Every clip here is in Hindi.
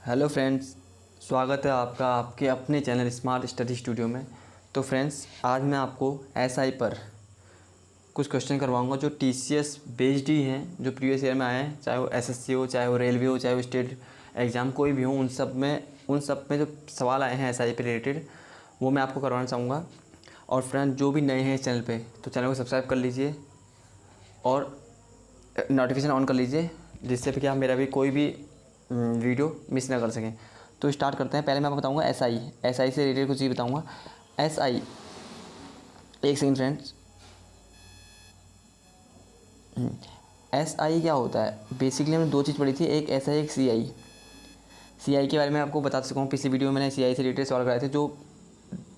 हेलो फ्रेंड्स, स्वागत है आपका आपके अपने चैनल स्मार्ट स्टडी स्टूडियो में। तो फ्रेंड्स, आज मैं आपको एसआई पर कुछ क्वेश्चन करवाऊंगा जो टीसीएस बेस्ड ही हैं, जो प्रीवियस ईयर में आए हैं, चाहे वो एसएससी हो, चाहे वो रेलवे हो, चाहे वो स्टेट एग्ज़ाम कोई भी हो, उन सब में जो सवाल आए हैं एसआई पे रिलेटेड वो मैं आपको करवाना चाहूँगा। और फ्रेंड, जो भी नए हैं इस चैनल पे तो चैनल को सब्सक्राइब कर लीजिए और नोटिफिकेशन ऑन कर लीजिए, जिससे कि आप मेरा भी कोई भी वीडियो मिस ना कर सकें। तो स्टार्ट करते हैं। पहले मैं आपको बताऊंगा एसआई से रिलेटेड कुछ चीज़ बताऊंगा। एसआई, एक सेकंड फ्रेंड्स। एसआई क्या होता है? बेसिकली हमने दो चीज़ पढ़ी थी, एक एसआई एक सीआई। सीआई के बारे में आपको बता सकता हूँ, पिछली वीडियो में मैंने सीआई से रिलेटेड सवाल कराए थे जो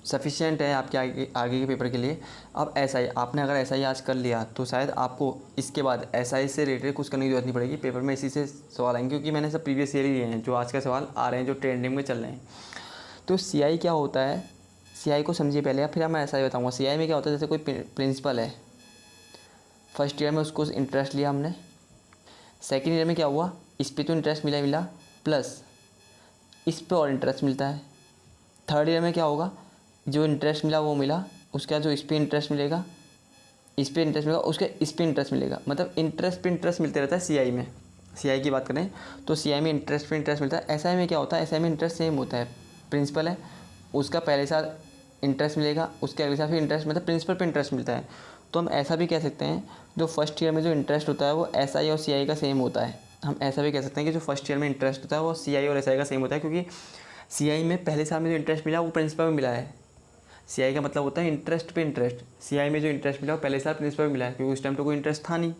सफिशिएंट है आपके आगे के पेपर के लिए। अब एसआई, आपने अगर एसआई आज कर लिया तो शायद आपको इसके बाद एसआई से रिलेटेड कुछ करने की जरूरत नहीं पड़ेगी। पेपर में इसी से सवाल आएंगे, क्योंकि मैंने सब प्रीवियस ईयर ही लिए हैं जो आज का सवाल आ रहे हैं, जो ट्रेंडिंग में चल रहे हैं। तो सीआई क्या होता है, सीआई को समझिए पहले, फिर मैं एसआई बताऊँगा। सीआई में क्या होता है, जैसे कोई प्रिंसिपल है, फर्स्ट ईयर में उसको इंटरेस्ट लिया हमने, सेकेंड ईयर में क्या हुआ, इस पर तो इंटरेस्ट मिला प्लस इस पर और इंटरेस्ट मिलता है। थर्ड ईयर में क्या होगा, जो इंटरेस्ट मिला वो मिला, उसका जो इस पर इंटरेस्ट मिलेगा, इस पर इंटरेस्ट मिलेगा, उसके इस पर इंटरेस्ट मिलेगा, मतलब इंटरेस्ट पे इंटरेस्ट मिलते रहता है। सीआई में, सीआई की बात करें तो सीआई में इंटरेस्ट पे इंटरेस्ट मिलता है। एसआई में क्या होता है, एसआई में इंटरेस्ट सेम होता है। प्रिंसिपल है, उसका पहले साल इंटरेस्ट मिलेगा, उसके अगले साल फिर इंटरेस्ट, मतलब प्रिंसिपल पे इंटरेस्ट मिलता है। तो हम ऐसा भी कह सकते हैं, जो फर्स्ट ईयर में जो इंटरेस्ट होता है वो एसआई और सीआई का सेम होता है। हम ऐसा भी कह सकते हैं कि जो फर्स्ट ईयर में इंटरेस्ट होता है वो सीआई और एसआई का सेम होता है, क्योंकि सीआई में पहले साल में जो इंटरेस्ट मिला वो प्रिंसिपल में मिला है। सीआई का मतलब होता है इंटरेस्ट पे इंटरेस्ट। सीआई में जो इंटरेस्ट मिला वो पहले साल प्रिंसिपल में मिला है, क्योंकि उस टाइम तो कोई इंटरेस्ट था नहीं।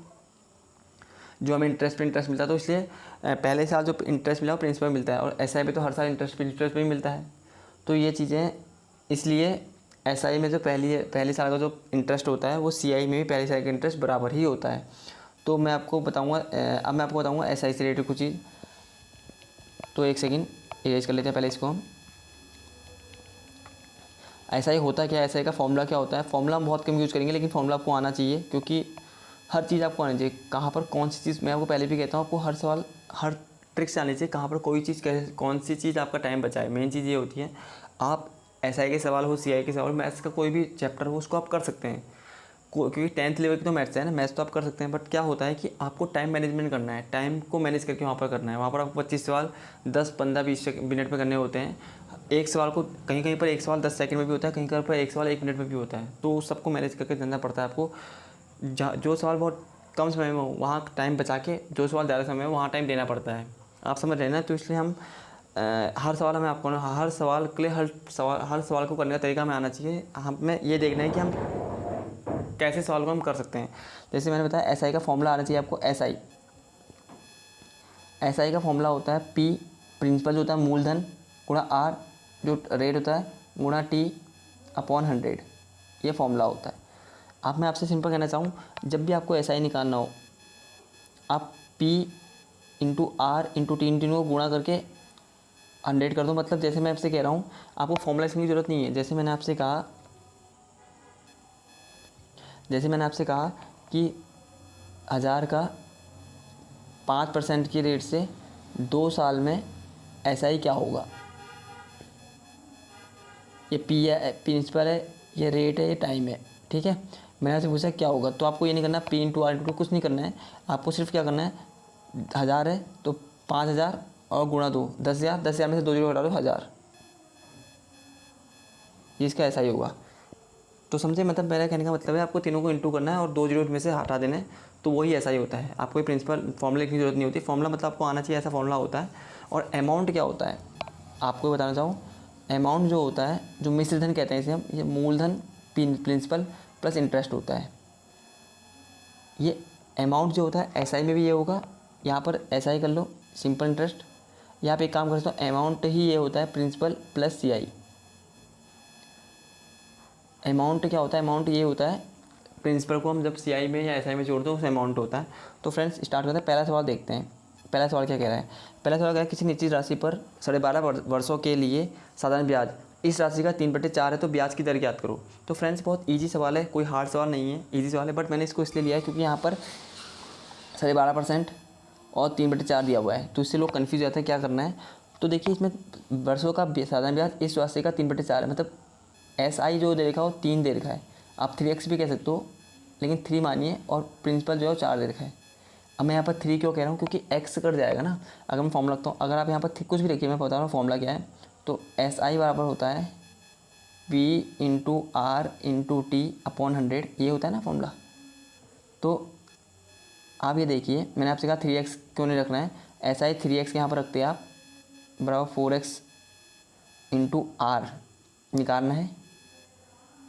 जो हमें इंटरेस्ट पे इंटरेस्ट मिलता है, तो इसलिए पहले साल जो इंटरेस्ट मिला वो प्रिंसिपल में मिलता है। और एसआई में तो हर साल इंटरेस्ट पे इंटरेस्ट भी मिलता है। तो ये चीज़ें, इसलिए एसआई में जो पहले साल का जो इंटरेस्ट होता है वो सीआई में भी पहले साल का इंटरेस्ट बराबर ही होता है। तो मैं आपको बताऊँगा, अब मैं आपको बताऊँगा एसआई से रिलेटेड कुछ चीज़। तो एक सेकेंड इरेज कर लेते हैं पहले इसको हम। एसआई होता क्या है, एसआई का फॉर्मूला क्या होता है? फॉर्मूला हम बहुत कम यूज़ करेंगे, लेकिन फॉर्मूला आपको आना चाहिए, क्योंकि हर चीज़ आपको आनी चाहिए। कहाँ पर कौन सी चीज़, मैं आपको पहले भी कहता हूँ, आपको हर सवाल हर ट्रिक से आनी चाहिए। कहाँ पर कोई चीज़ कैसे, कौन सी चीज़ आपका टाइम बचाए, मेन चीज़ ये होती है। आप एसआई के सवाल हो, सीआई के सवाल, मैथ्स का कोई भी चैप्टर हो, उसको आप कर सकते हैं, क्योंकि 10th लेवल की तो मैथ्स है ना, मैथ्स तो आप कर सकते हैं। बट क्या होता है कि आपको टाइम मैनेजमेंट करना है, टाइम को मैनेज करके वहाँ पर करना है। वहाँ पर आपको 25 सवाल 10, 15, 20 मिनट में करने होते हैं। एक सवाल को कहीं कहीं पर एक सवाल 10 सेकंड में भी होता है, कहीं कहीं पर एक सवाल 1 मिनट में भी होता है। तो सबको मैनेज करके करना पड़ता है आपको। जो सवाल बहुत कम समय में हो वहाँ टाइम बचा के, जो सवाल ज़्यादा समय में वहाँ टाइम देना पड़ता है। आप समझ रहे हैं ना? तो इसलिए हम हर सवाल हमें आपको, हर सवाल के लिए हर सवाल को करने का तरीका हमें आना चाहिए। हमें ये देखना है कि हम कैसे सवाल को हम कर सकते हैं। जैसे मैंने बताया, एसआई का फॉर्मूला आना चाहिए आपको। एसआई का फॉर्मूला होता है पी, प्रिंसिपल जो होता है मूलधन, गुणा आर जो रेट होता है, गुणा टी अपॉन 100। ये फॉर्मूला होता है। अब मैं आपसे सिंपल कहना चाहूँ, जब भी आपको एसआई निकालना हो, आप P into R into T into को गुणा करके 100 कर दो। मतलब जैसे मैं आपसे कह रहा हूँ, आपको फॉर्मूला लिखने की ज़रूरत नहीं है। जैसे मैंने आपसे कहा कि 1000 का 5% की रेट से 2 साल में एसआई क्या होगा। ये पी है, प्रिंसिपल है, ये रेट है, ये टाइम है, ठीक है। मैंने आपसे पूछा क्या होगा, तो आपको ये नहीं करना पी इंटू आर इंटू कुछ नहीं करना है। आपको सिर्फ क्या करना है, 1000 है तो 5000 और गुणा 2, 10,000, 10,000 में से 2 जीरो हटा दो, 1000। ये इसका ऐसा ही होगा। तो समझे, मतलब मेरा कहने का मतलब है आपको तीनों को इंटू करना है और 2 जीरो में से हटा देना है, तो वही ऐसा ही होता है। आपको कोई प्रिंसिपल फॉर्मूला की ज़रूरत नहीं होती। फॉर्मूला मतलब आपको आना चाहिए, ऐसा फॉर्मूला होता है। और अमाउंट क्या होता है आपको बताना चाहूँ। अमाउंट जो होता है, जो मिश्र धन कहते हैं इसे हम, ये मूलधन प्रिंसिपल प्लस इंटरेस्ट होता है। ये अमाउंट जो होता है एसआई में भी ये होगा। यहाँ पर एसआई कर लो, सिंपल इंटरेस्ट। यहाँ पे एक काम कर सकते हो, अमाउंट ही ये होता है प्रिंसिपल प्लस सीआई। अमाउंट क्या होता है, अमाउंट ये होता है, प्रिंसिपल को हम जब सीआई में या एसआई में जोड़ते हैं उस अमाउंट होता है। तो फ्रेंड्स स्टार्ट करते हैं। पहला सवाल देखते हैं। पहला सवाल क्या कह रहा है? पहला सवाल कह रहा है, किसी निश्चित राशि पर 12.5 वर्षों के लिए साधारण ब्याज, इस राशि का 3/4 है, तो ब्याज की दर ज्ञात करो। तो फ्रेंड्स बहुत ईजी सवाल है, कोई हार्ड सवाल नहीं है, ईजी सवाल है। बट मैंने इसको इसलिए लिया है क्योंकि यहाँ पर 12.5% और 3/4 दिया हुआ है, तो इससे लोग कन्फ्यूज जाते हैं क्या करना है। तो देखिए इसमें वर्षों का साधारण ब्याज इस राशि का 3/4 है, मतलब SI जो दे रखा है वो 3 दे रखा है, आप 3x भी कह सकते हो, लेकिन 3 मानिए, और प्रिंसिपल जो है वो 4 दे रखा है। अब मैं यहाँ पर 3 क्यों कह रहा हूँ, क्योंकि x कट जाएगा ना, अगर मैं फॉर्मूला रखता हूँ, अगर आप यहाँ पर कुछ भी रखिए, मैं बता रहा हूँ फॉर्मूला क्या है। तो SI बराबर होता है P into R into T upon 100, ये होता है ना फॉर्मूला। तो आप ये देखिए, मैंने आपसे कहा 3x क्यों नहीं रखना है, SI 3x यहाँ पर रखते हैं आप, बराबर 4x इंटू आर निकालना है,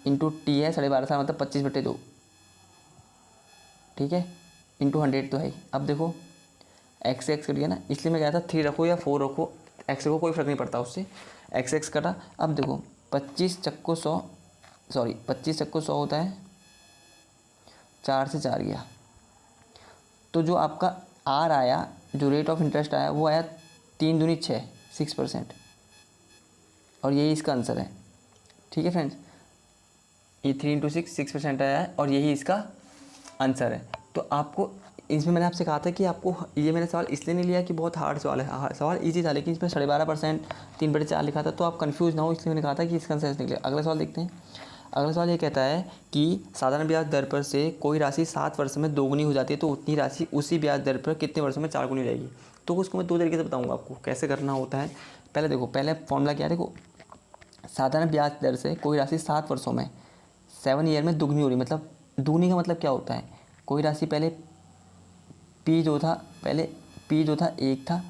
इंटू टी है 12.5 साल, मतलब 25/2, ठीक है, इंटू 100 तो है ही। अब देखो एक्स एक्स कट गया ना, इसलिए मैं कह रहा था 3 रखो या 4 रखो, एक्स रखो कोई फ़र्क नहीं पड़ता उससे, एक्स एक्स कटा। अब देखो 25 चक्को 100, सॉरी 25 चक्को 100 होता है, 4 से 4 गया, तो जो आपका आर आया, जो रेट ऑफ इंटरेस्ट आया वो आया 3 दूनी 6, 6%, और यही इसका आंसर है। ठीक है फ्रेंड्स, ये 3 इंटू 6% आया है, और यही इसका आंसर है। तो आपको इसमें मैंने आपसे कहा था कि आपको ये मैंने सवाल इसलिए नहीं लिया कि बहुत हार्ड सवाल है, सवाल इजी था, लेकिन इसमें 12.5% 3/4 लिखा था, तो आप कंफ्यूज ना हो, इसलिए मैंने कहा था कि इसका आंसर निकले। अगला सवाल देखते हैं। अगला सवाल ये कहता है कि साधारण ब्याज दर पर से कोई राशि 7 वर्ष में दोगुनी हो जाती है, तो उतनी राशि उसी ब्याज दर पर कितने वर्षों में 4 गुनी हो जाएगी। तो उसको मैं 2 तरीके से बताऊँगा आपको कैसे करना होता है। पहले देखो, पहले फॉर्मूला क्या है, देखो साधारण ब्याज दर से कोई राशि 7 वर्षों में 7 ईयर में दुगनी हो रही, मतलब दुगनी का मतलब क्या होता है, कोई राशि पहले P जो था, पहले P जो था 1 था,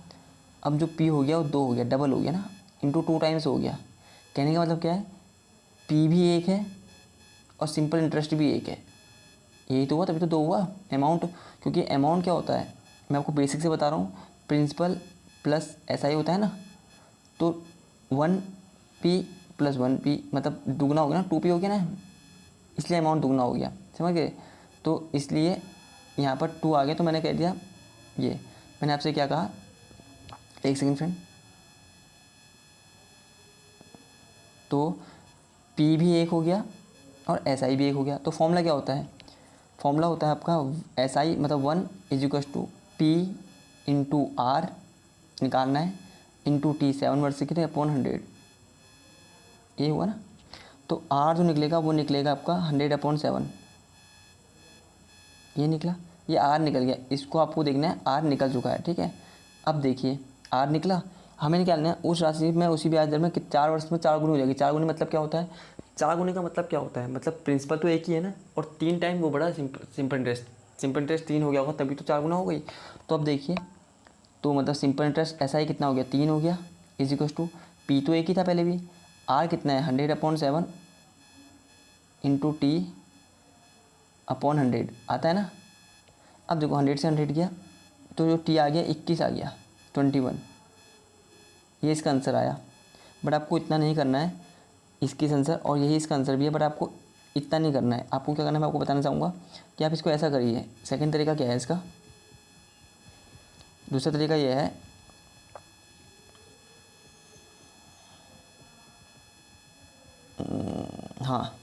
अब जो P हो गया वो 2 हो गया, डबल हो गया ना, इंटू 2 टाइम्स हो गया। कहने का मतलब क्या है, P भी 1 है और सिंपल इंटरेस्ट भी 1 है, यही तो हुआ, तभी तो 2 हुआ अमाउंट। क्योंकि अमाउंट क्या होता है, मैं आपको बेसिक से बता रहा हूँ, प्रिंसिपल प्लस SI होता है ना, तो 1P प्लस 1P मतलब दुगना हो गया ना, 2P हो गया ना, इसलिए अमाउंट दुगना हो गया, समझ गए। तो इसलिए यहाँ पर 2 आ गया, तो मैंने कह दिया ये, मैंने आपसे क्या कहा, एक सेकंड फ्रेंड, तो P भी 1 हो गया और SI भी 1 हो गया। तो फॉर्मूला क्या होता है, फॉर्मूला होता है आपका SI मतलब 1 = P इंटू आर निकालना है, इंटू टी 7 वर्ष से कितने अपॉन 100, ये हुआ ना। तो R जो निकलेगा वो निकलेगा आपका 100/7, ये निकला, ये R निकल गया, इसको आपको देखना है R निकल चुका है, ठीक है। अब देखिए R निकला, हमें निकालना है उस राशि में उसी ब्याज दर में कि 4 वर्ष में 4 गुनी हो जाएगी। 4 गुनी मतलब क्या होता है, 4 गुनी का मतलब क्या होता है, मतलब प्रिंसिपल तो एक ही है ना, और 3 टाइम वो बड़ा सिंपल इंटरेस्ट 3 हो गया होगा, तभी तो 4 गुना हो गई। तो अब देखिए, तो मतलब सिंपल इंटरेस्ट ऐसा ही कितना हो गया, 3 हो गया, = P तो एक ही था पहले भी, R कितना है 100/7 इंटू टी अपॉन 100 आता है ना। अब देखो 100 से 100 गया, तो जो टी आ गया 21 आ गया, 21, ये इसका आंसर आया। बट आपको इतना नहीं करना है, इसकी आंसर और यही इसका आंसर भी है, बट आपको इतना नहीं करना है। आपको क्या करना है, मैं आपको बताना चाहूँगा कि आप इसको ऐसा करिए। सेकंड तरीका क्या है इसका, दूसरा तरीका यह है, हाँ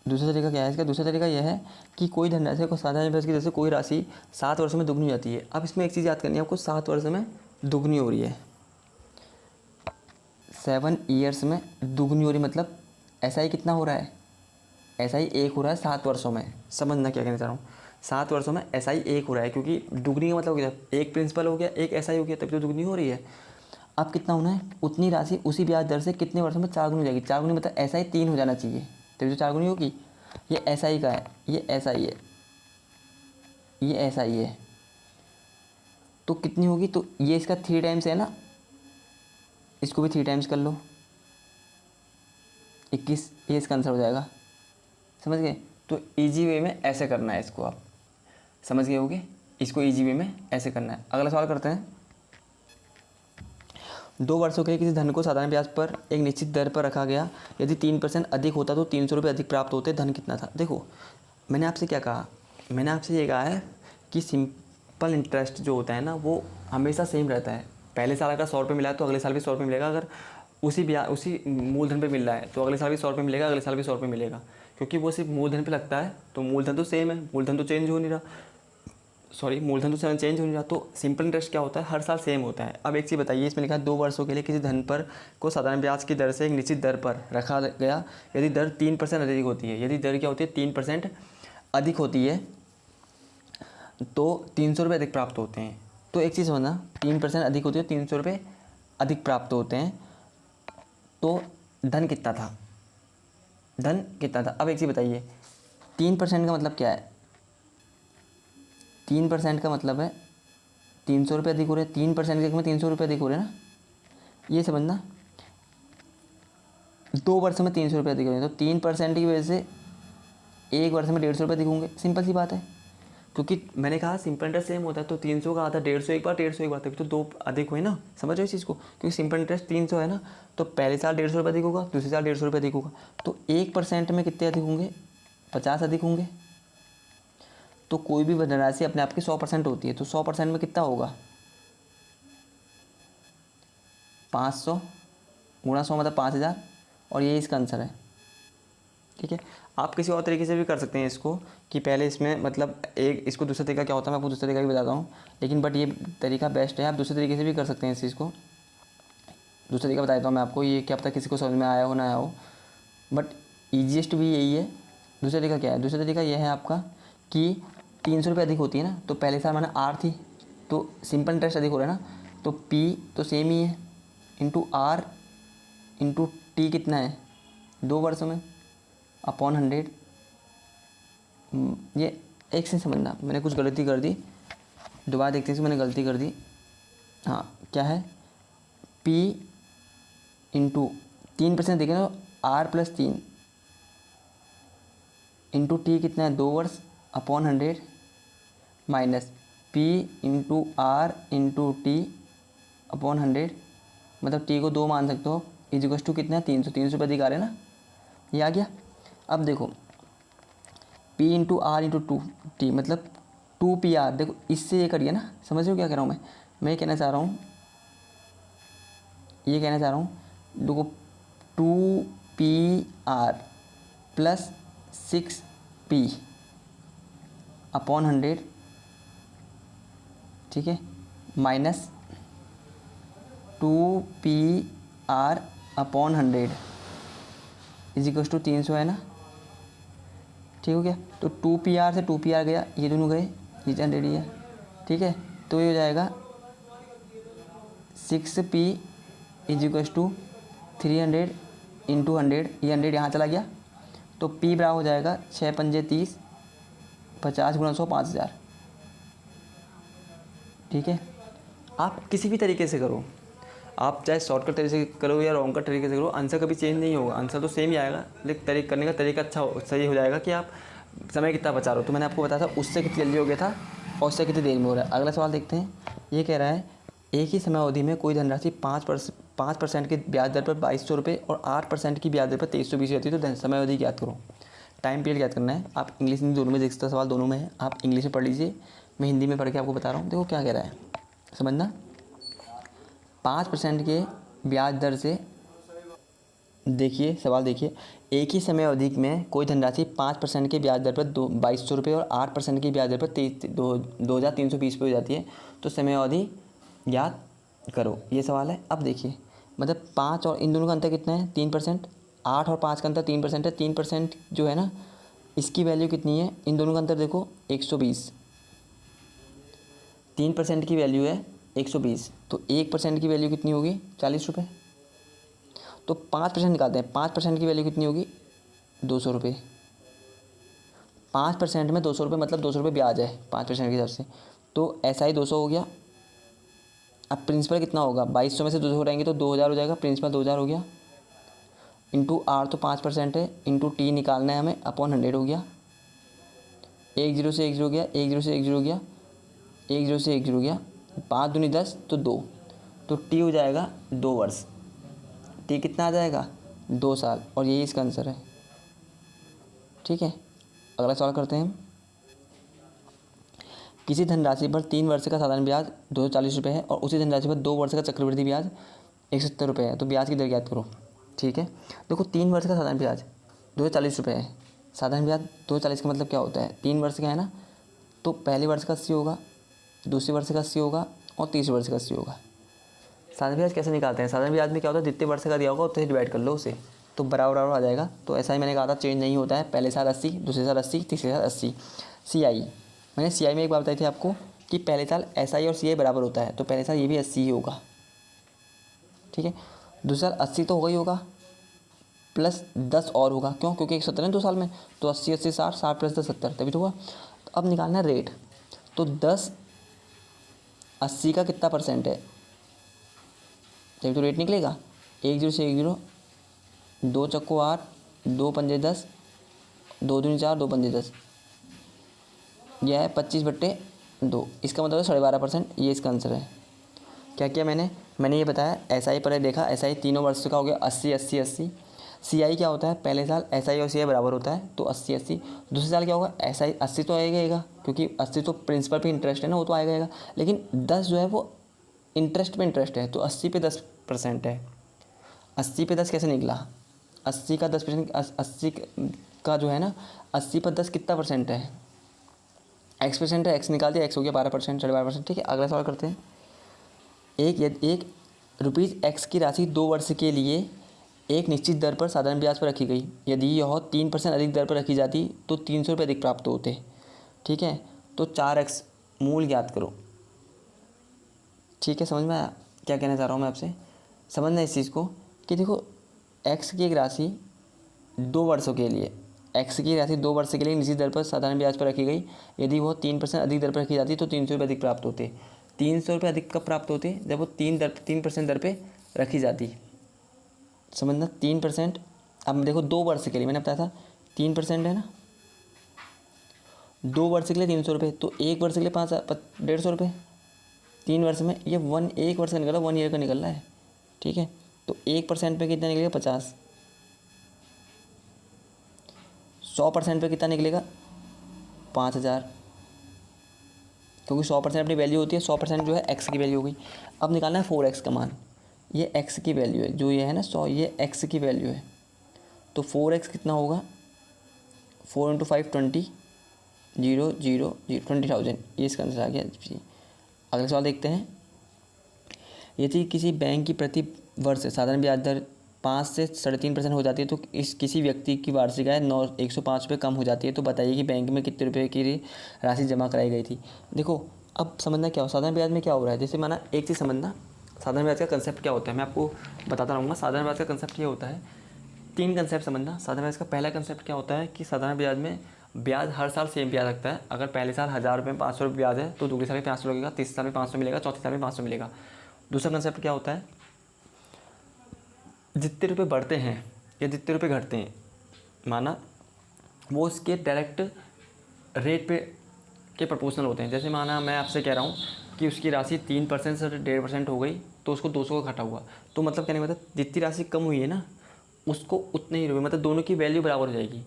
दूसरा तरीका क्या है इसका, दूसरा तरीका यह है कि कोई धनराशि को साधारण ब्याज की दर से कोई राशि 7 वर्षों में दुगनी हो जाती है। अब इसमें एक चीज़ याद करनी है आपको, 7 वर्ष में दुगनी हो रही है, 7 ईयर्स में दुगनी हो रही, मतलब SI कितना हो रहा है, SI 1 हो रहा है 7 वर्षों में। समझना क्या कहना चाह रहा हूँ, 7 वर्षों में SI 1 हो रहा है, क्योंकि दुगनी का मतलब क्या, एक प्रिंसिपल हो गया, एक SI हो गया, तभी तो दुगनी हो रही है। अब कितना होना है, उतनी राशि उसी ब्याज दर से कितने वर्षों में 4 गुनी हो जाएगी। 4 गुनी मतलब SI 3 हो जाना चाहिए, तभी तो 4 गुनी होगी। ये SI का है, ये SI है, ये SI है, तो कितनी होगी, तो ये इसका 3 टाइम्स है ना, इसको भी 3 टाइम्स कर लो, 21, ये इसका आंसर हो जाएगा। समझ गए। तो इजी वे में ऐसे करना है इसको, आप समझ गए होगे, इसको इजी वे में ऐसे करना है। अगला सवाल करते हैं। 2 वर्षों के लिए किसी धन को साधारण ब्याज पर एक निश्चित दर पर रखा गया, यदि 3% अधिक होता तो 300 रुपये अधिक प्राप्त होते, धन कितना था। देखो मैंने आपसे क्या कहा, मैंने आपसे ये कहा है कि सिंपल इंटरेस्ट जो होता है ना वो हमेशा सेम रहता है। पहले साल अगर 100 रुपये मिला है तो अगले साल भी 100 रुपये मिलेगा, अगर उसी मूलधन पे मिल रहा है तो अगले साल भी 100 रुपये मिलेगा, अगले साल भी 100 रुपये मिलेगा, क्योंकि वो सिर्फ मूलधन पे लगता है, तो मूलधन तो सेम है, मूलधन तो चेंज हो नहीं रहा। सॉरी मूलधन तो चेंज हो जाता, तो सिंपल इंटरेस्ट क्या होता है, हर साल सेम होता है। अब एक चीज़ बताइए, इसमें लिखा है 2 वर्षों के लिए किसी धन पर को साधारण ब्याज की दर से एक निश्चित दर पर रखा गया यदि दर 3% अधिक होती है। यदि दर क्या होती है, 3% अधिक होती है तो 300 रुपये अधिक प्राप्त होते हैं। तो एक चीज़ समझना, 3% अधिक होती है, 300 रुपये अधिक प्राप्त होते हैं, तो धन कितना था, धन कितना था। अब एक चीज़ बताइए, 3% का मतलब क्या है, 3% का मतलब है 300 रुपये अधिक हो रहे हैं, 3% के में 300 रुपये अधिक हो रहे हैं ना, ये समझना। 2 वर्ष में 300 रुपये अधिक हो रहे हैं, तो 3% की वजह से 1 वर्ष में 150 रुपये अधिक होंगे, सिंपल सी बात है। क्योंकि मैंने कहा सिंपल इंटरेस्ट सेम होता है, तो 300 का आधा 150 एक बार, 150 एक बार, तभी तो 2 अधिक हुए ना, समझ रहे हो इस चीज़ को। क्योंकि सिंपल इंटरेस्ट 300 है ना, तो पहले साल 150 रुपये अधिक होगा, दूसरे साल 150 रुपये अधिक होगा, तो 1% में कितने अधिक होंगे, 50 अधिक होंगे। तो कोई भी धनराशि अपने आप की 100% होती है, तो 100% में कितना होगा, 500 गुणा 100 मतलब 5000, और ये इसका आंसर है। ठीक है, आप किसी और तरीके से भी कर सकते हैं इसको, कि पहले इसमें मतलब एक इसको दूसरा तरीका क्या होता है मैं आपको दूसरा तरीका भी बताता हूँ, लेकिन बट ये तरीका बेस्ट है। आप दूसरे तरीके से भी कर सकते हैं इस चीज़ को। दूसरा तरीका बता देता हूँ मैं आपको, ये क्या पता किसी को समझ में आया हो ना आया हो, बट ईजीएस्ट भी यही है। दूसरा तरीका क्या है, दूसरा तरीका यह है आपका कि 300 रुपये अधिक होती है ना, तो पहले साल मैंने आर थी, तो सिंपल इंटरेस्ट अधिक हो रहा है ना, तो पी तो सेम ही है, इंटू आर इंटू टी कितना है 2 वर्षों में, अपॉन 100। ये एक से समझना, मैंने कुछ गलती कर दी, दोबारा देखते हैं, मैंने गलती कर दी। हाँ क्या है, P इंटू 3% देखें ना, R प्लस 3 इंटू टी कितना है 2 वर्ष, upon 100 minus P into R into T upon 100, मतलब टी को 2 मान सकते हो, इजिकल्स टू कितना है 300, 300 रुपये अधिक आ रहे हैं ना, ये आ गया। अब देखो P into R into two T मतलब 2PR, देखो इससे ये करिए ना, समझ रहे हो क्या कह रहा हूँ मैं ये कहना चाह रहा हूँ, ये कहना चाह रहा हूँ, देखो 2PR प्लस 6P अपॉन 100, ठीक है, minus 2PR upon 100 equals to 300 है ना, ठीक हो गया। तो 2PR से 2PR गया, ये दोनों गए, नीचे 100 ही है, ठीक है। तो ये हो जाएगा 6P इजिकल्स टू 300 इंटू 100, ये 100 यहाँ चला गया, तो P बराबर हो जाएगा 6 पंजे 30, 50 गुणा 100 5000, ठीक है। आप किसी भी तरीके से करो, आप चाहे शॉर्टकट तरीके से करो या लॉन्ग कट तरीके से करो, आंसर कभी चेंज नहीं होगा, आंसर तो सेम ही आएगा, लेकिन तरीका करने का तरीका सही हो जाएगा कि आप समय कितना बचा रहे हो। तो मैंने आपको बताया था उससे कितनी जल्दी हो गया था और उससे कितनी देर में हो रहा है। अगला सवाल देखते हैं, ये कह रहा है एक ही समय अवधि में कोई धनराशि 5% के ब्याज दर पर 2200 रुपये और 8% की ब्याज दर पर 2320 रहती है, तो समय अवधि ज्ञात करो। टाइम पीरियड ज्ञात करना है। आप इंग्लिश हिंदी दोनों में देख सकते हो, सवाल दोनों में है, आप इंग्लिश में पढ़ लीजिए, मैं हिंदी में पढ़ के आपको बता रहा हूँ। देखो क्या कह रहा है, समझना। 5% के ब्याज दर से, देखिए सवाल देखिए, एक ही समय अवधि में कोई धनराशि 5% के ब्याज दर पर 2200 रुपये और 8% की ब्याज दर पर 2320 रुपये हो जाती है, तो समय अवधि ज्ञात करो, ये सवाल है। अब देखिए मतलब 5 और इन दोनों का अंतर कितना है 3%, 8 और 5 का अंतर 3% है, 3% जो है ना इसकी वैल्यू कितनी है, इन दोनों का अंतर देखो 120, 3% की वैल्यू है 120, तो 1% की वैल्यू कितनी होगी 40 रुपये। तो 5% निकालते हैं, 5% की वैल्यू कितनी होगी 200 रुपये। 5% में 200 रुपये मतलब 200 रुपये ब्याज है 5% के हिसाब से, तो ऐसा ही 200 हो गया। अब प्रिंसिपल कितना होगा, 2200 में से 200 रहेंगे तो 2000 हो जाएगा, प्रिंसिपल 2000 हो गया, इंटू आर तो 5% है, इंटू टी निकालना है हमें, अपॉन 100 हो गया। 10 से 10 हो गया, 10 से 10 हो गया, 10 से 10 हो गया, 5 दूनी 10 तो 2, तो टी हो जाएगा 2 वर्ष। टी कितना आ जाएगा 2 साल, और यही इसका आंसर है, ठीक है। अगला सवाल करते हैं। किसी धनराशि पर 3 वर्ष का साधारण ब्याज 240 रुपये है और उसी धनराशि पर 2 वर्ष का चक्रवृद्धि ब्याज 170 रुपये है, तो ब्याज की दर ज्ञात करो। ठीक है, देखो 3 वर्ष का साधारण ब्याज 240 रुपये है, साधारण ब्याज 240 का मतलब क्या होता है, 3 वर्ष का है ना, तो पहले वर्ष का 80 होगा, दूसरे वर्ष का 80 होगा और तीसरे वर्ष का 80 होगा। साधारण ब्याज कैसे निकालते हैं? साधारण ब्याज में क्या होता है, जितने वर्ष का दिया होगा उतने डिवाइड कर लो उसे, तो बराबर बराबर आ जाएगा। तो ऐसा ही मैंने कहा था, चेंज नहीं होता है, पहले साल 80, दूसरे साल 80, तीसरे साल 80। CI मैंने CI में एक बात बताई थी आपको कि पहले साल SI और CI बराबर होता है, तो पहले साल ये भी 80 ही होगा, ठीक है। दूसरा साल 80 तो होगा ही होगा, प्लस 10 और होगा, क्यों? क्योंकि 170 है 2 साल में, तो 80 80 60, 60 प्लस 10 70, तभी तो हुआ। तो अब निकालना है रेट, तो 10 80 का कितना परसेंट है, तभी तो रेट निकलेगा। 10 से 10, 2 चक्को 8, 2 पंजे 10, 2 दूनी 4, 2 पंजे 10, यह है 25/2। इसका मतलब है 12.5%। ये इसका आंसर है। क्या किया मैंने ये बताया, SI पर देखा, SI तीनों वर्ष का हो गया 80 80 80। CI क्या होता है, पहले साल SI और CI बराबर होता है, तो 80 80। दूसरे साल क्या होगा, SI 80 तो आएगा, क्योंकि 80 तो प्रिंसिपल पे इंटरेस्ट है ना, वो तो आएगा, लेकिन 10 जो है वो इंटरेस्ट पे इंटरेस्ट है, तो 80 पे 10% है। 80 पे 10 कैसे निकला, 80 का 10%, 80 का जो है ना, 80 पर 10 कितना परसेंट है, X% है, X निकाल दिया, X हो गया 12%, 12.5%, ठीक है। अगला सवाल करते हैं। एक ₹X की राशि 2 वर्ष के लिए एक निश्चित दर पर साधारण ब्याज पर रखी गई। यदि यह 3% अधिक दर पर रखी जाती तो 300 रुपये अधिक प्राप्त होते, ठीक है। तो 4x मूल ज्ञात करो, ठीक है। समझ में आया क्या कहना चाह रहा हूँ मैं आपसे? समझना इस चीज़ को कि देखो, x की एक राशि 2 वर्षों के लिए, x की राशि 2 वर्ष के लिए निश्चित दर पर साधारण ब्याज पर रखी गई। यदि वो 3% अधिक दर पर रखी जाती तो 300 रुपये अधिक प्राप्त होते। 300 रुपये अधिक कब प्राप्त होते, जब वो 3% दर पर रखी जाती। समझना, 3%। अब देखो 2 वर्ष के लिए मैंने बताया था 3% है ना, 2 वर्ष के लिए 300 रुपये, तो 1 वर्ष के लिए 150 रुपये। 3 वर्ष में ये 1 वर्ष का निकला, 1 ईयर का निकल रहा है, ठीक है। तो 1% पे कितना निकलेगा, 50। 100% पे कितना निकलेगा, 5000, क्योंकि 100% अपनी वैल्यू होती है, 100% जो है x की वैल्यू हो गई। अब निकालना है 4x का मान, ये x की वैल्यू है, जो ये है ना 100, ये x की वैल्यू है, तो 4x कितना होगा, 4 × 5 20, 0 0 0 20,000, ये इसका आंसर आ गया जी। अगला सवाल देखते हैं। यदि किसी बैंक की प्रति वर्ष साधारण ब्याज दर 5 से 3.5% हो जाती है तो किसी व्यक्ति की वार्षिक आय 105 रुपये कम हो जाती है, तो बताइए कि बैंक में कितने रुपये की राशि जमा कराई गई थी। देखो, अब समझना क्या हो, साधारण ब्याज में क्या हो रहा है, जैसे माना एक चीज़ समझना, साधारण ब्याज का कंसेप्ट क्या होता है, मैं आपको बताता रहूँगा। साधारण ब्याज का कंसेप्ट ये होता है, 3 कंसेप्ट समझना। साधारण ब्याज का पहला कंसेप्ट क्या होता है कि साधारण ब्याज में ब्याज हर साल सेम ब्याज लगता है। अगर पहले साल 1000 रुपये में 500 रुपये ब्याज है तो दूसरे साल में 500 लगेगा, तीसरे साल में 500 मिलेगा, चौथे साल में 500 मिलेगा। दूसरा कंसेप्ट क्या होता है, जितने रुपये बढ़ते हैं या जितने रुपये घटते हैं, माना वो उसके डायरेक्ट रेट पे के प्रोपोर्शनल होते हैं। जैसे माना मैं आपसे कह रहा हूँ कि उसकी राशि 3% से 1.5% हो गई, तो उसको 200 का घटा हुआ, तो मतलब कहने का मतलब जितनी राशि कम हुई है ना, उसको उतने ही रुपये, मतलब दोनों की वैल्यू बराबर हो जाएगी।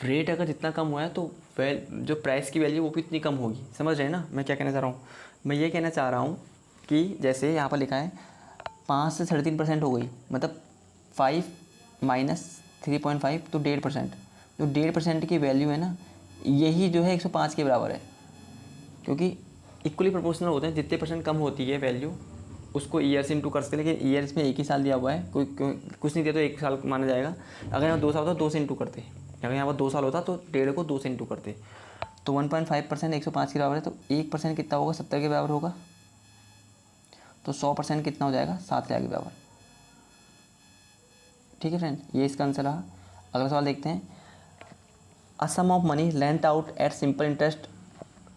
रेट अगर जितना कम हुआ है तो जो प्राइस की वैल्यू वो भी उतनी कम होगी। समझ रहे हैं ना मैं क्या कहना चाह रहा हूँ? मैं ये कहना चाह रहा हूँ कि जैसे यहाँ पर लिखा है 5 से 3.5% हो गई, मतलब 5 - 3.5 तो 1.5%। जो 1.5% की वैल्यू है ना, यही जो है 105 के बराबर है, क्योंकि इक्वली प्रोपोर्शनल होते हैं। जितने % कम होती है वैल्यू, उसको ईयर से इंटू कर सकते हैं, लेकिन ईयर इसमें एक ही साल दिया हुआ है, कुछ नहीं दिया तो 1 साल माना जाएगा। अगर यहाँ 2 साल होता 2 से इंटू करते, अगर यहाँ पर 2 साल होता तो 1.5 को 2 से इंटू करते, तो 1.5% 105 के बराबर है, तो 1% कितना होगा, 70 के बराबर होगा, तो 100% कितना हो जाएगा, 7,000 के बराबर। ठीक है फ्रेंड, ये इसका आंसर रहा। अगला सवाल देखते हैं। A sum of money lent out at simple interest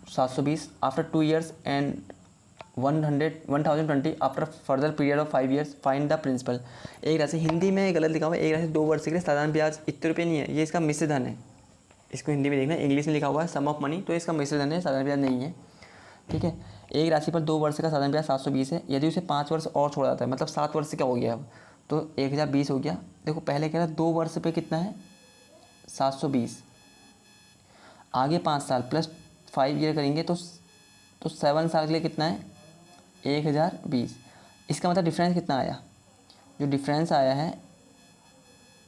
720 after 2 years and 1020 after further period of 5 years, find the principal. एक राशि, हिंदी में गलत लिखा हुआ है, एक राशि 2 वर्ष के लिए साधारण ब्याज इतने रुपये नहीं है, ये इसका मिश्र धन है। इसको हिंदी में देखना, इंग्लिश में लिखा हुआ है सम ऑफ मनी, तो इसका मिश्र धन है, साधारण ब्याज नहीं है। ठीक है, एक राशि पर 2 वर्ष का साधारण ब्याज 720 है। यदि उसे 5 वर्ष और छोड़ा जाता है, मतलब 7 वर्ष का हो गया अब, तो 1020 हो गया। देखो पहले कह रहा 2 वर्ष पे कितना है, 720, आगे 5 साल प्लस 5 ईयर करेंगे तो 7 साल के लिए कितना है, 1020। इसका मतलब डिफरेंस कितना आया, जो डिफरेंस आया है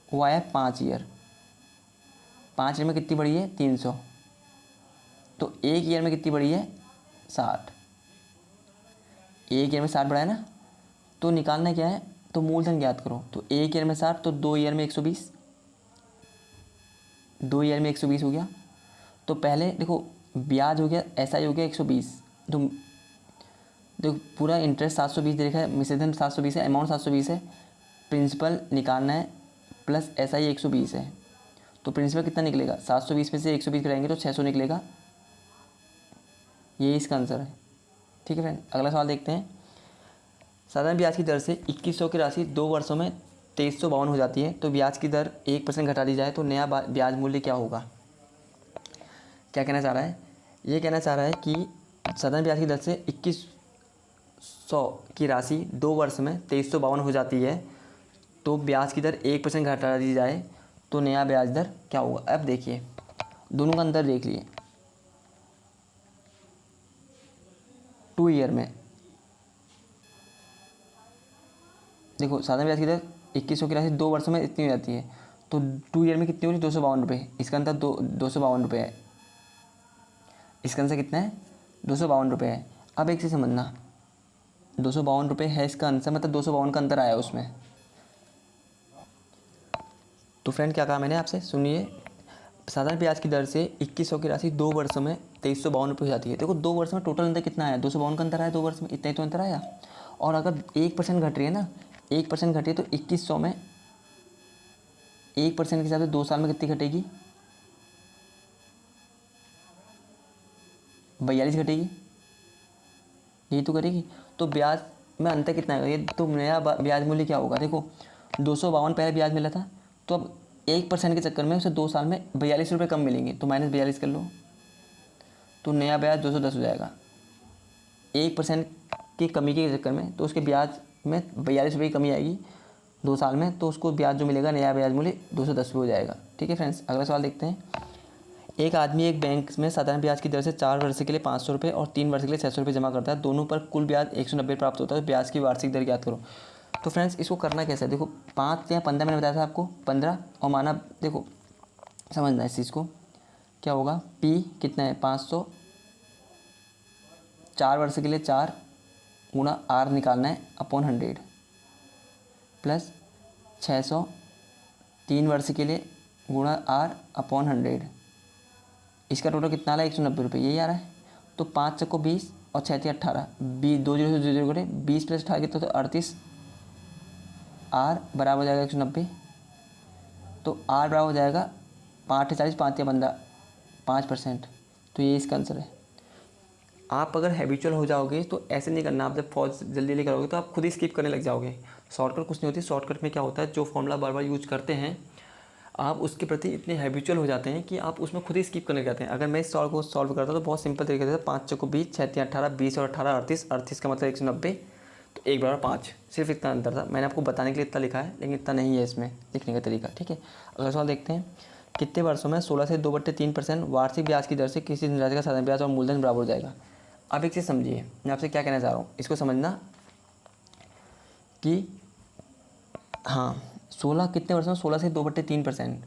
वो आया 5 ईयर। 5 ईयर में कितनी बढ़ी है, 300। तो एक ईयर में कितनी बढ़ी है 60, एक ईयर में 60 बढ़ा है ना, तो निकालना क्या है, तो मूलधन ज्ञात करो। तो एक ईयर में 60 तो 2 ईयर में 120, 2 ईयर में 120 हो गया। तो पहले देखो ब्याज हो गया, एसआई हो गया 120, तो देखो पूरा इंटरेस्ट 720 दे रखा है, मिश्रधन 720 है, अमाउंट 720 है, प्रिंसिपल निकालना है प्लस एसआई 120 है। तो प्रिंसिपल कितना निकलेगा, 720 में से 120 कराएंगे तो 600 निकलेगा। ये इसका आंसर है। ठीक है फ्रेंड, अगला सवाल देखते हैं। साधारण ब्याज की दर से 2100 की राशि 2 वर्षों में 2352 हो जाती है, तो ब्याज की दर 1% घटा दी जाए तो नया ब्याज मूल्य क्या होगा। क्या कहना चाह रहा है, ये कहना चाह रहा है कि साधारण ब्याज की दर से 2100 की राशि 2 वर्ष में 2352 हो जाती है, तो ब्याज की दर 1% घटा दी जाए तो नया ब्याज दर क्या होगा। अब देखिए दोनों का अंतर देख लिए, 2 ईयर में देखो साधारण ब्याज की दर 2100 की राशि 2 वर्षों में इतनी हो जाती है, तो 2 ईयर में कितनी हो रही है 252 रुपये, इसका अंतर 252 रुपये है, इसका आंसर कितना है 252 रुपये है। अब एक चीज़ समझना, 252 रुपये है इसका आंसर, मतलब 252 का अंतर आया उसमें। तो फ्रेंड क्या कहा मैंने आपसे, सुनिए, साधारण ब्याज की दर से 2100 की राशि 2 वर्षों में 2352 रुपये हो जाती है। देखो 2 वर्ष में टोटल अंतर कितना आया, 252 का अंतर आया 2 वर्ष में, इतना ही तो अंतर आया। और अगर 1% घट रही है ना, 1% घटी है तो 2100 में 1% के हिसाब से 2 साल में कितनी घटेगी, 42 घटेगी, यही तो करेगी। तो ब्याज में अंतर कितना आएगा, ये तो नया ब्याज मूल्य क्या होगा। देखो 252 पहले ब्याज मिला था, तो अब 1% के चक्कर में उसे 2 साल में 42 रुपये कम मिलेंगे, तो -42 कर लो, तो नया ब्याज 210 हो जाएगा। 1% की कमी के चक्कर में तो उसके ब्याज में 42 रुपये की कमी आएगी 2 साल में, तो उसको ब्याज जो मिलेगा नया ब्याज मूल्य 210 हो जाएगा। ठीक है फ्रेंड्स, अगला सवाल देखते हैं। एक आदमी एक बैंक में साधारण ब्याज की दर से 4 वर्ष के लिए 500 रुपये और 3 वर्ष के लिए 600 रुपये जमा करता है, दोनों पर कुल ब्याज 190 प्राप्त होता है, तो ब्याज की वार्षिक दर ज्ञात करो। तो फ्रेंड्स इसको करना कैसे है, देखो 5 या 15 मैंने बताया था आपको, 15 और माना, देखो समझना इस चीज़ को, क्या होगा, पी कितना है 500, 4 वर्ष के लिए 4 गुणा आर निकालना है अपॉन 100 प्लस 600 3 वर्ष के लिए गुणा आर अपॉन 100, इसका टोटल कितना आ रहा है 190 रुपये, यही आ रहा है। तो 5 चक्को 20 और 6 18, 20 2 0 से 0 करे, 20 प्लस 18 कितना, तो 38, आर बराबर हो जाएगा 190, तो आर बराबर हो जाएगा 5 40 5 या 15 5%, तो ये इसका आंसर है। आप अगर हैबिचुअल हो जाओगे तो ऐसे नहीं करना, आप जब फौज जल्दी जल्दी करोगे तो आप खुद ही स्किप करने लग जाओगे। शॉर्टकट कुछ नहीं होती, शॉर्टकट में क्या होता है, जो फॉर्मूला बार बार यूज करते हैं आप उसके प्रति इतने हैबिचुअल हो जाते हैं कि आप उसमें खुद ही स्किप करने लग जाते हैं। अगर मैं इस सवाल को सॉल्व करता तो बहुत सिंपल तरीके से 5 चौको 20 6 3 18 20 और 18 38, 38 का मतलब 190, तो 1 बराबर 5, सिर्फ इतना अंतर था। मैंने आपको बताने के लिए इतना लिखा है, लेकिन इतना नहीं है इसमें लिखने का तरीका। ठीक है, अगला सवाल देखते हैं। कितने वर्षों में 16 से 2/3% वार्षिक ब्याज की दर से किसी धनराशि का साधारण ब्याज और मूलधन बराबर हो जाएगा। अब एक चीज़ समझिए, मैं आपसे क्या कहना चाह रहा हूँ, इसको समझना कि हाँ 16 कितने वर्षों में 16 से 2/3%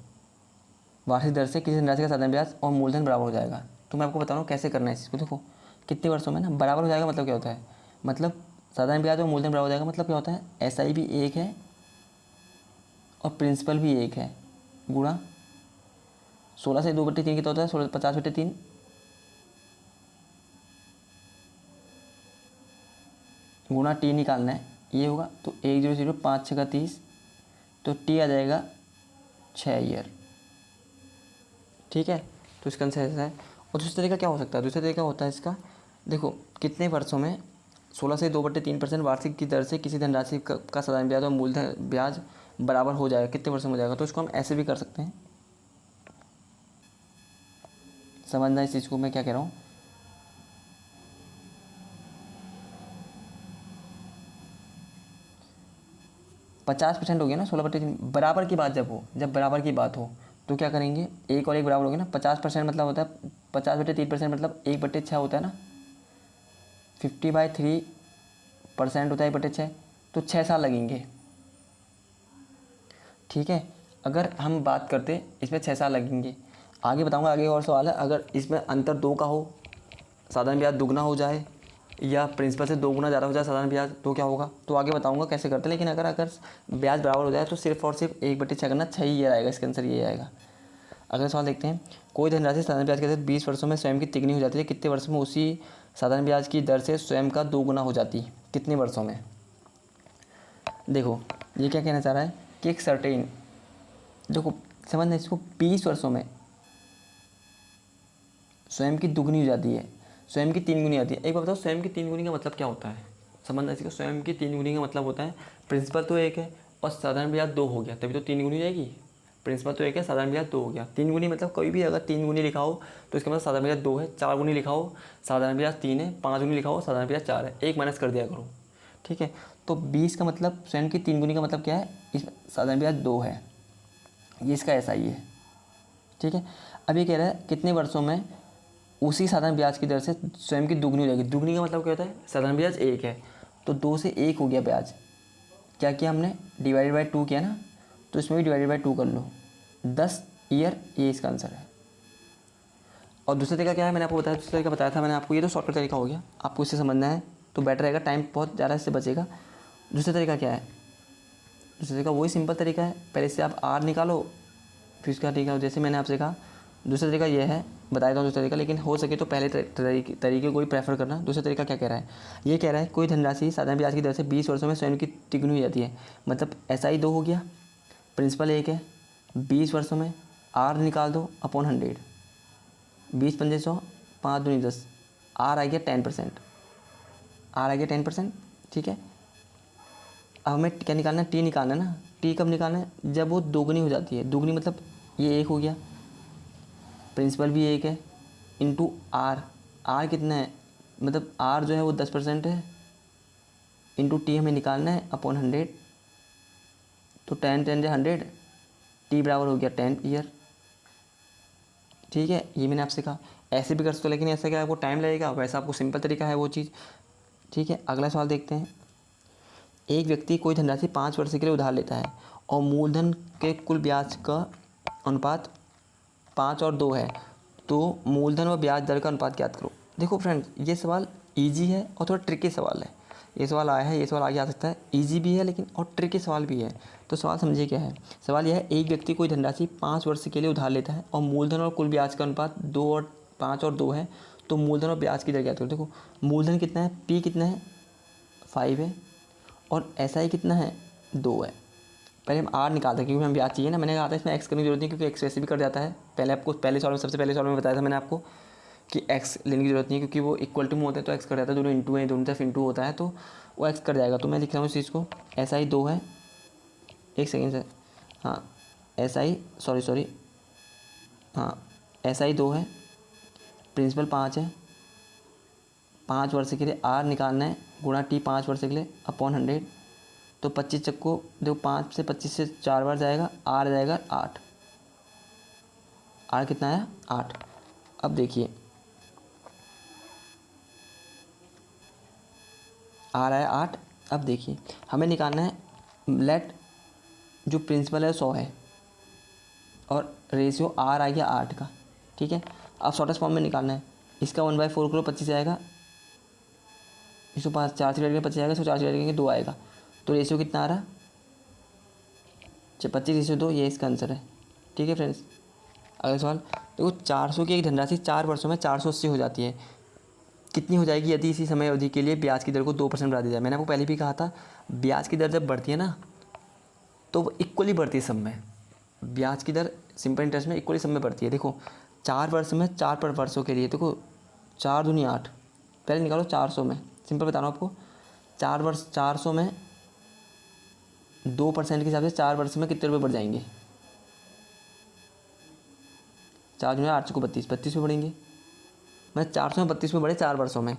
वार्षिक दर से किसी धनराशि का साधारण ब्याज और मूलधन बराबर हो जाएगा। तो मैं आपको बता रहा हूँ कैसे करना है इसको। देखो कितने वर्षों में ना बराबर हो जाएगा, मतलब क्या होता है, मतलब साधारण ब्याज और मूलधन बराबर हो जाएगा, मतलब क्या होता है, एसआई भी एक है और प्रिंसिपल भी एक है, गुणा 16 से 2/3 कितना होता है, 50/3, गुणा टी निकालना है, ये होगा। तो 100 5 6 का 30, तो टी आ जाएगा 6 ईयर। ठीक है, तो इसका आंसर ऐसा है। और दूसरा तरीका क्या हो सकता है, दूसरा तरीका होता है इसका, देखो कितने वर्षों में 16 से 2/3% वार्षिक की दर से किसी धनराशि का साधारण ब्याज और मूलधन ब्याज बराबर हो जाएगा, कितने वर्षों में हो जाएगा। तो इसको हम ऐसे भी कर सकते हैं, समझना इस चीज़ को मैं क्या कह रहा हूँ। %50 हो गया ना, 16/3 बराबर की बात जब बराबर की बात हो तो क्या करेंगे, एक और एक बराबर हो गया ना। 50% मतलब होता है 50/3% मतलब 1/6 होता है ना, 50/3% होता है 1/6, तो 6 साल लगेंगे। ठीक है, अगर हम बात करते इसमें 6 साल लगेंगे। आगे बताऊँगा, आगे और सवाल है। अगर इसमें अंतर 2 का हो, साधारण ब्याज दुगना हो जाए, या प्रिंसिपल से 2 गुना ज़्यादा हो जाए साधारण ब्याज, तो क्या होगा, तो आगे बताऊंगा कैसे करते हैं। लेकिन अगर ब्याज बराबर हो जाए तो सिर्फ और सिर्फ 1/6 करना, 6 ही आएगा, इसका आंसर ये आएगा। अगला सवाल देखते हैं। कोई धनराशि साधारण ब्याज के तहत 20 वर्षों में स्वयं की तिगुनी हो जाती है, कितने वर्षों में उसी साधारण ब्याज की दर से स्वयं का 2 गुना हो जाती है, कितने वर्षों में। देखो ये क्या कहना चाह रहा है कि एक सर्टेन, देखो समझना इसको, 20 वर्षों में स्वयं की दुगनी हो जाती है, स्वयं की 3 गुनी आती है। एक बात बताओ, स्वयं की 3 गुनी का मतलब क्या होता है, समझना इसको। स्वयं की 3 गुनी का मतलब होता है प्रिंसिपल तो 1 है और साधारण ब्याज 2 हो गया, तभी तो 3 गुनी हो जाएगी। प्रिंसिपल तो 1 है, साधारण ब्याज 2 हो गया। 3 गुनी मतलब कोई भी अगर 3 गुनी लिखा हो तो इसका मतलब साधारण ब्याज 2 है। 4 गुनी लिखा हो साधारण ब्याज 3 है। 5 गुनी लिखा हो साधारण ब्याज 4 है। 1 माइनस कर दिया करो, ठीक है। तो 20 का मतलब स्वयं की 3 गुनी का मतलब क्या है, इसमें साधारण ब्याज 2 है, ये इसका ऐसा ही है, ठीक है। अब ये कह रहा है कितने वर्षों में उसी साधारण ब्याज की दर से स्वयं की दुगनी हो जाएगी। दुगनी का मतलब क्या होता है, साधारण ब्याज 1 है तो 2 से 1 हो गया ब्याज, क्या किया हमने, डिवाइडेड बाई 2 किया ना, तो इसमें भी डिवाइडेड बाई 2 कर लो, 10 ईयर, ये इसका आंसर है। और दूसरा तरीका क्या है, मैंने आपको बताया, दूसरा तरीका बताया था मैंने आपको, ये तो शॉर्टकट तरीका हो गया, आपको इससे समझना है तो बेटर रहेगा, टाइम बहुत ज़्यादा इससे बचेगा। दूसरा तरीका क्या है, दूसरा तरीका वही सिंपल तरीका है, पहले से आप आर निकालो फिर उसका तरीका, जैसे मैंने आपसे कहा। दूसरा तरीका ये है, बता देता हूँ दूसरा तरीका, लेकिन हो सके तो पहले तरीके को ही प्रेफर करना। दूसरा तरीका क्या कह रहा है, ये कह रहा है कोई धनराशि साधारण ब्याज की दर से 20 वर्षों में स्वयं की तिगुनी हो जाती है, मतलब SI 2 हो गया, प्रिंसिपल 1 है, 20 वर्षों में आर निकाल दो अपॉन 100, 20 पंजे 100, 5 दूनी 10, आर आ गया 10%, आर आ गया 10%, ठीक है। अब हमें क्या निकालना है, टी निकालना है ना। टी कब निकालना है, जब वो दोगुनी हो जाती है। दुगनी मतलब ये 1 हो गया, प्रिंसिपल भी 1 है, इंटू आर, आर कितना है, मतलब आर जो है वो 10% है, इंटू टी हमें निकालना है अपॉन 100, तो 10 10 100, टी बराबर हो गया 10 ईयर, ठीक है। ये मैंने आपसे कहा, ऐसे भी कर सकते हो, लेकिन ऐसा क्या आपको टाइम लगेगा, वैसा आपको सिंपल तरीका है वो चीज़, ठीक है। अगला सवाल देखते हैं। एक व्यक्ति कोई धनराशि 5 वर्ष के लिए उधार लेता है और मूलधन के कुल ब्याज का अनुपात 5 और 2 है, तो मूलधन व ब्याज दर का अनुपात ज्ञात करो। देखो फ्रेंड्स, ये सवाल इजी है और थोड़ा ट्रिकी सवाल है। ये सवाल आया है, ये सवाल आगे आ सकता है, इजी भी है लेकिन और ट्रिकी सवाल भी है। तो सवाल समझिए क्या है। सवाल यह है, एक व्यक्ति कोई धनराशि 5 वर्ष के लिए उधार लेता है और मूलधन और कुल ब्याज का अनुपात 5 और 2 है, तो मूलधन और ब्याज की दर ज्ञात करो। देखो मूलधन कितना है, पी कितना है, 5 है, और SI कितना है, 2 है। पहले हम आर निकालते हैं क्योंकि हमें ब्याज चाहिए ना। मैंने कहा था इसमें एक्स करने की जरूरत नहीं क्योंकि एक्स वैसे भी कर जाता है। पहले आपको पहले सवाल में, सबसे पहले सवाल में बताया था मैंने आपको कि एक्स लेने की जरूरत नहीं है क्योंकि वो इक्वल टू में होता है तो एक्स कर जाता है, दोनों इंटू है, दोनों तरफ इंटू होता है तो वो एक्स कर जाएगा। तो मैं लिख रहा हूँ इस चीज़ को, SI 2 है, एक सेकेंड से, हाँ SI सॉरी हाँ SI 2 है, प्रिंसिपल 5 है, 5 वर्ष के लिए आर निकालना है, गुणा टी 5 वर्ष के लिए अपॉन 100, तो 25 चक्को देखो, 5 से 25 से 4 बार जाएगा, आर जाएगा 8, आर कितना आया 8। अब देखिए आर आया 8। अब देखिए हमें निकालना है, लेट जो प्रिंसिपल है 100 है और रेशियो आर आ गया 8 का, ठीक है। अब शॉर्टेस्ट फॉर्म में निकालना है, इसका 1/4 करो, 25 आएगा, इसको 5 4 से डिवाइड करेंगे 25 आएगा, इसको 4 से डिवाइड करेंगे 2 आएगा, तो रेशियो कितना आ रहा, 25/2, ये इसका आंसर है, ठीक है फ्रेंड्स। अगला सवाल देखो, 400 की एक धनराशि 4 वर्षों में 480 हो जाती है, कितनी हो जाएगी यदि इसी समय अवधि के लिए ब्याज की दर को 2% बढ़ा दिया जाए। मैंने आपको पहले भी कहा था, ब्याज की दर जब बढ़ती है ना तो वो इक्वली बढ़ती है सब में, ब्याज की दर सिंपल इंटरेस्ट में इक्वली सब में बढ़ती है। देखो 4 वर्ष में 4 पर वर्षों के लिए, देखो 4 दूनी 8, पहले निकालो 400 में, सिंपल बता रहा हूँ आपको, 4 वर्ष 400 में 2% के हिसाब से 4 वर्ष में कितने रुपये बढ़ जाएंगे, 4 दूनी 8 को 32 में बढ़ेंगे, मैं 400 में 32 में बढ़े 4 वर्षों में,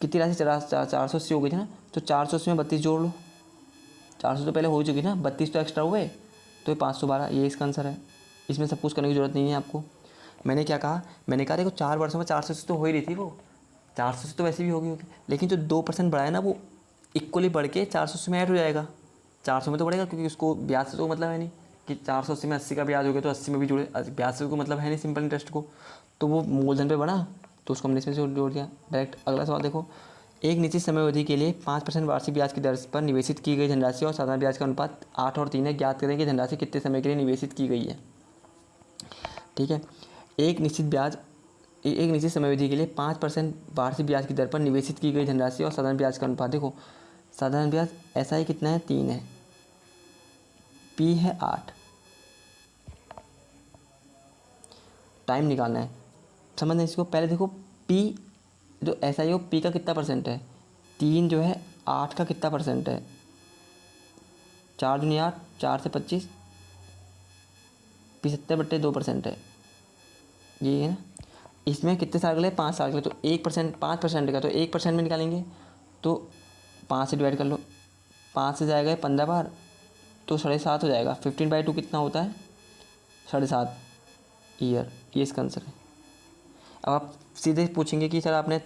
कितनी राशि 480 हो गई थी ना, तो 480 में 32 जोड़ लो, 400 तो पहले हो चुकी ना, 32 तो एक्स्ट्रा हुए, तो ये 512, ये इसका आंसर है। इसमें सब कुछ करने की जरूरत नहीं है आपको। मैंने क्या कहा, मैंने कहा देखो 4 वर्षों में 480 तो हो ही रही थी, वो 400 तो वैसे भी होगी, लेकिन जो 2% बढ़ाया ना वो इक्वली बढ़ के 480 में ऐड हो जाएगा, 400 में तो बढ़ेगा क्योंकि उसको ब्याज से तो मतलब है नहीं, कि 480 में 80 का ब्याज हो गया तो 80 में भी जुड़े, ब्याज से को मतलब है नहीं सिंपल इंटरेस्ट को, तो वो मूलधन पे बना तो उसको हमने इसमें से जोड़ दिया डायरेक्ट। अगला सवाल देखो, एक निश्चित समय अवधि के लिए 5% वार्षिक ब्याज की दर पर निवेशित की गई धनराशि और साधारण ब्याज का अनुपात 8 और 3 है, ज्ञात करें कि धनराशि कितने समय के लिए निवेशित की गई है। ठीक है, एक निश्चित समय अवधि के लिए 5% वार्षिक ब्याज की दर पर निवेशित की गई धनराशि और साधारण ब्याज का अनुपात, देखो साधारण ब्याज ऐसा ही कितना है 3 है, पी है 8, टाइम निकालना है, समझना इसको। पहले देखो पी जो ऐसा ही हो, पी का कितना परसेंट है, 3 जो है 8 का कितना परसेंट है, 4 दूनी 8, 4 से 25, 75/2% है, यही है ना। इसमें कितने साल के लिए, 5 साल के लिए, तो 1% 5% का तो 1% में निकालेंगे तो 5 से डिवाइड कर लो, 5 से जाएगा 15 बार तो 7.5 हो जाएगा। 15/2 कितना होता है, 7.5 ईयर, ये इसका आंसर है। अब आप सीधे पूछेंगे कि सर आपने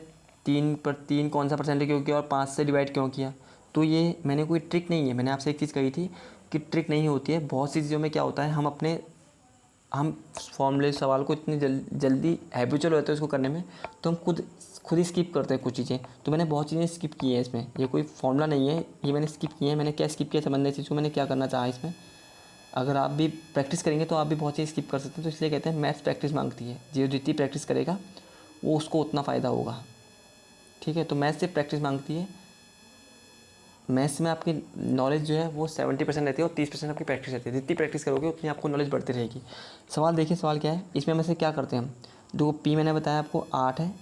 3 कौन सा परसेंट क्यों किया और 5 से डिवाइड क्यों किया, तो ये मैंने कोई ट्रिक नहीं है, मैंने आपसे एक चीज़ कही थी कि ट्रिक नहीं होती है। बहुत सी चीज़ों में क्या होता है, हम फॉर्मूले सवाल को इतनी जल्दी हैबिचुअल होते हैं उसको करने में, तो हम खुद ही स्किप करते हैं कुछ चीज़ें। तो मैंने बहुत चीज़ें स्किप की हैं इसमें, ये कोई फॉर्मूला नहीं है, ये मैंने स्किप किए हैं। मैंने क्या स्किप किया समझने चीज़ को, मैंने क्या करना चाहा इसमें। अगर आप भी प्रैक्टिस करेंगे तो आप भी बहुत चीज़ स्किप कर सकते हैं, तो इसलिए कहते हैं मैथ्स प्रैक्टिस मांगती है, जो जितनी प्रैक्टिस करेगा वो उसको उतना फ़ायदा होगा। ठीक है, तो मैथ्स से प्रैक्टिस मांगती है। मैथ्स में आपकी नॉलेज जो है वो 70% रहती है और 30% आपकी प्रैक्टिस रहती है। जितनी प्रैक्टिस करोगे उतनी आपको नॉलेज बढ़ती रहेगी। सवाल देखिए, सवाल क्या है इसमें, में से क्या करते हैं हम। जो पी मैंने बताया आपको 8 है,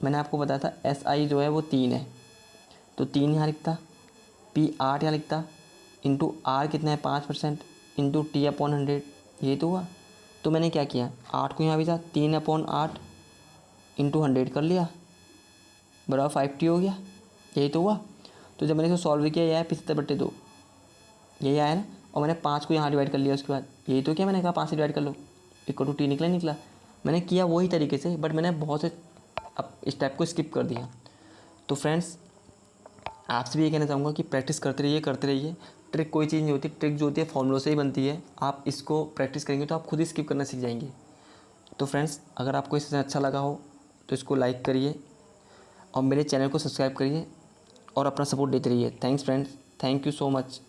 मैंने आपको बताया था एस आई जो है वो 3 है, तो 3 यहाँ लिखता, पी 8 यहाँ लिखता, इंटू आर कितना है 5% इंटू T/100, यही तो हुआ। तो मैंने क्या किया, 8 को यहाँ भी था, 3/8 इंटू 100 कर लिया, बराबर 5T हो गया, यही तो हुआ। तो जब मैंने इसको सॉल्व किया, यह है 75/2, यही आया ना। और मैंने 5 को यहाँ डिवाइड कर लिया, उसके बाद यही तो क्या, मैंने कहा 5 से डिवाइड कर लो, इक्वल टू T निकला। मैंने किया वही तरीके से, बट मैंने बहुत से अब स्टेप को स्किप कर दिया। तो फ्रेंड्स, आपसे भी ये कहना चाहूँगा कि प्रैक्टिस करते रहिए। ट्रिक कोई चीज़ नहीं होती, ट्रिक जो होती है फॉर्मूलों से ही बनती है। आप इसको प्रैक्टिस करेंगे तो आप खुद ही स्किप करना सीख जाएंगे। तो फ्रेंड्स, अगर आपको इससे अच्छा लगा हो तो इसको लाइक करिए और मेरे चैनल को सब्सक्राइब करिए और अपना सपोर्ट देते रहिए। Thanks friends, thank you so much.